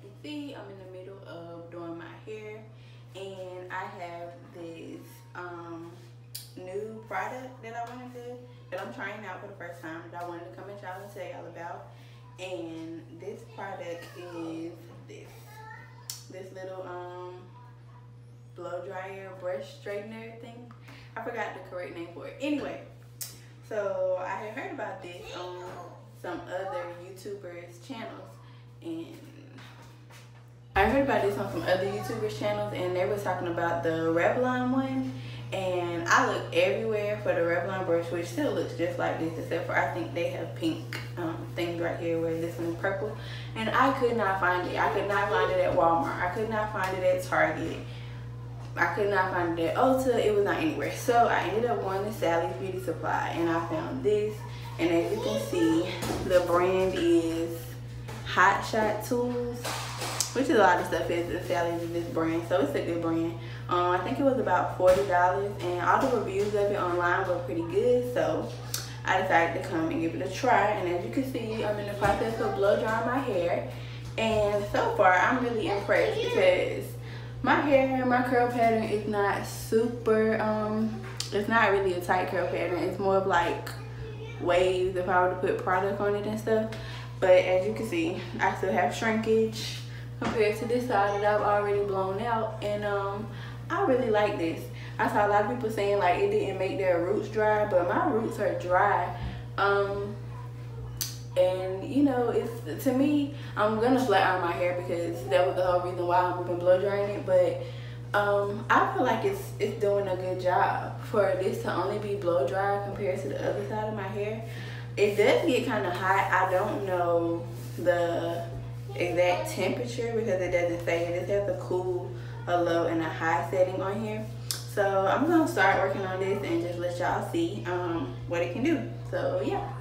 you can see, I'm in the middle of doing my hair, and I have this new product that I'm trying out for the first time that I wanted to come and y'all and tell y'all about. And this product is this little blow dryer brush straightener thing. I forgot the correct name for it. Anyway, so I had heard about this on some other YouTubers channels, and they was talking about the Revlon one, and I looked everywhere for the Revlon brush, which still looks just like this, except for I think they have pink things right here where this one is purple, and I could not find it. I could not find it at Walmart. I could not find it at Target. I could not find it at Ulta. It was not anywhere. So I ended up going to Sally's Beauty Supply, and I found this. And as you can see, the brand is Hot Shot Tools, which is a lot of stuff is Sally's in this brand, so it's a good brand. I think it was about $40, and all the reviews of it online were pretty good, so I decided to come and give it a try. And as you can see, I'm in the process of blow drying my hair, and so far I'm really impressed because my hair, my curl pattern is not super, it's not really a tight curl pattern. It's more of like waves if I were to put product on it and stuff. But as you can see, I still have shrinkage compared to this side that I've already blown out. And I really like this. I saw a lot of people saying like it didn't make their roots dry, but my roots are dry. And you know, it's, to me, I'm gonna flat iron my hair because that was the whole reason why I've been blow drying it. But I feel like it's doing a good job for this to only be blow dry compared to the other side of my hair. It does get kind of hot. I don't know the exact temperature because it doesn't say. It just has a cool, a low, and a high setting on here. So I'm gonna start working on this and just let y'all see what it can do. So yeah.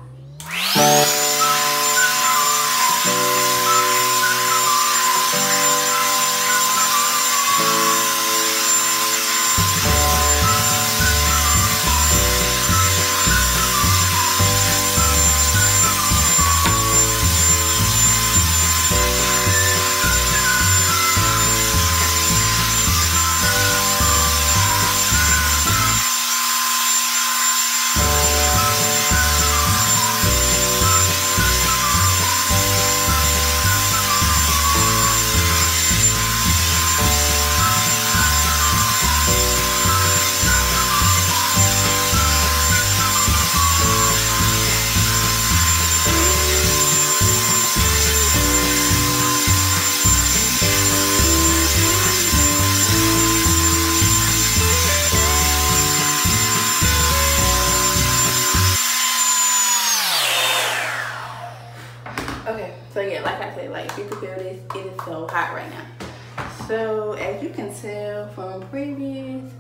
Okay, so yeah, like I said, like if you can feel this, it is so hot right now. So as you can tell from previous,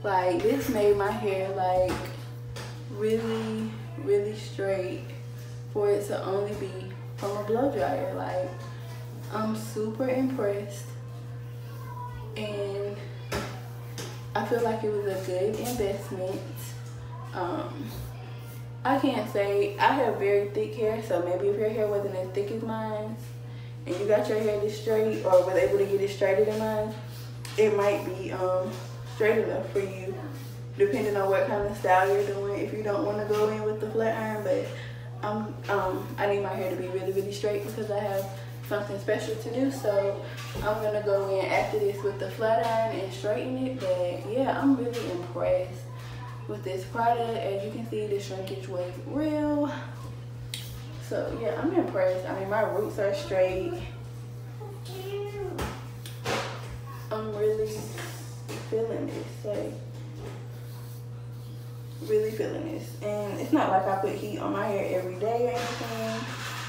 like this made my hair like really, really straight for it to only be from a blow dryer. Like I'm super impressed, and I feel like it was a good investment. I can't say, I have very thick hair, so maybe if your hair wasn't as thick as mine and you got your hair this straight or was able to get it straighter than mine, it might be straight enough for you depending on what kind of style you're doing, if you don't want to go in with the flat iron. But I need my hair to be really, really straight because I have something special to do, so I'm gonna go in after this with the flat iron and straighten it. But yeah, I'm really impressed with this product. As you can see, the shrinkage was real. So yeah, I'm impressed. I mean, my roots are straight. I'm really feeling this, like really feeling this. And it's not like I put heat on my hair every day or anything.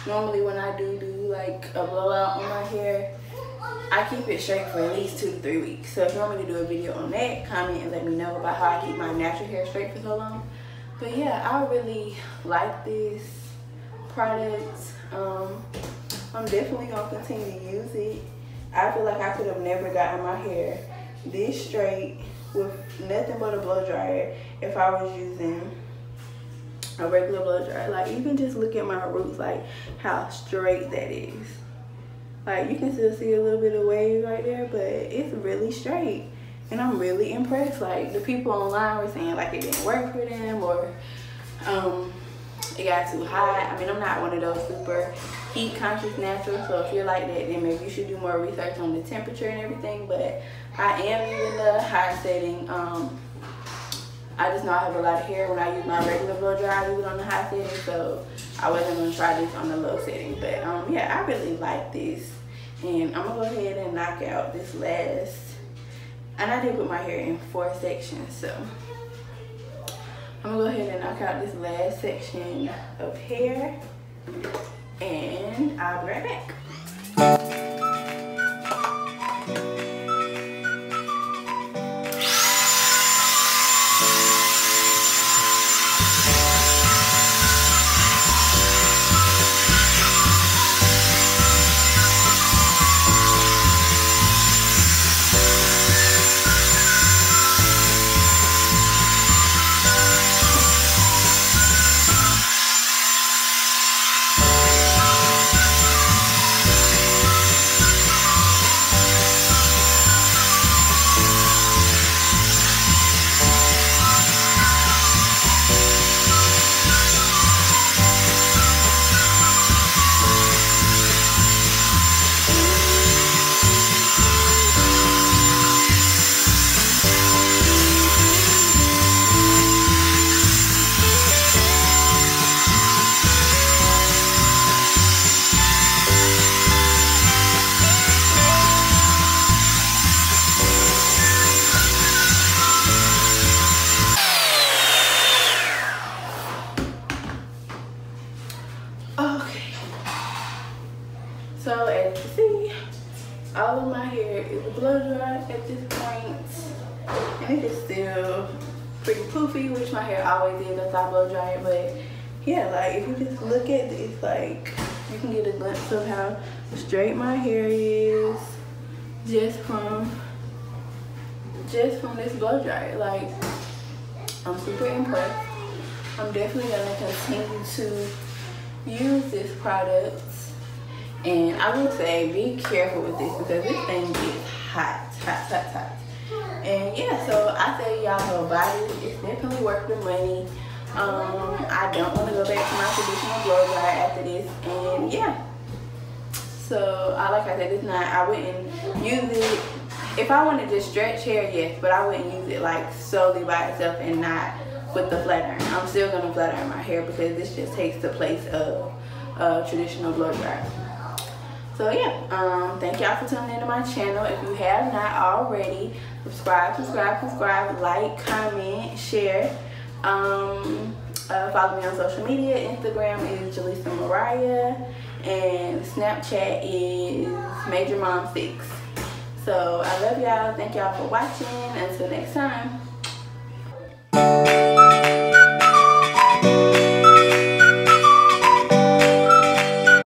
Normally when I do like a blowout on my hair, I keep it straight for at least 2 to 3 weeks. So if you want me to do a video on that, comment and let me know about how I keep my natural hair straight for so long. But yeah, I really like this product. I'm definitely gonna continue to use it. I feel like I could have never gotten my hair this straight with nothing but a blow dryer if I was using a regular blow dryer. Like even just look at my roots, like how straight that is. Like, you can still see a little bit of wave right there, but it's really straight. And I'm really impressed. Like, the people online were saying like it didn't work for them, or it got too hot. I mean, I'm not one of those super heat conscious naturals, so if you're like that, then maybe you should do more research on the temperature and everything. But I am using the high setting. I just know I have a lot of hair. When I use my regular blow dry, I use it on the high setting, so I wasn't gonna try this on the low setting. But yeah, I really like this, and I'm gonna go ahead and knock out this last. And I did put my hair in 4 sections, so I'm gonna go ahead and knock out this last section of hair, and I'll be right back. So as you see, all of my hair is blow dry at this point, and it is still pretty poofy, which my hair always is as I blow dry it. But yeah, like if you just look at this, like you can get a glimpse of how straight my hair is just from this blow dryer. Like, I'm super impressed. I'm definitely gonna continue to use this product. And I would say be careful with this because this thing gets hot. And yeah, so I say y'all go buy this. It's definitely worth the money. I don't want to go back to my traditional blow dryer after this. And yeah, so like I said, it's not, I wouldn't use it. If I wanted to stretch hair, yes, but I wouldn't use it like solely by itself and not with the flat iron. I'm still gonna flat iron my hair because this just takes the place of traditional blow dryer. So yeah, thank y'all for tuning into my channel. If you have not already, subscribe, like, comment, share. Follow me on social media. Instagram is Jalisa Mariah, and Snapchat is Major Mom 6. So I love y'all. Thank y'all for watching. Until next time.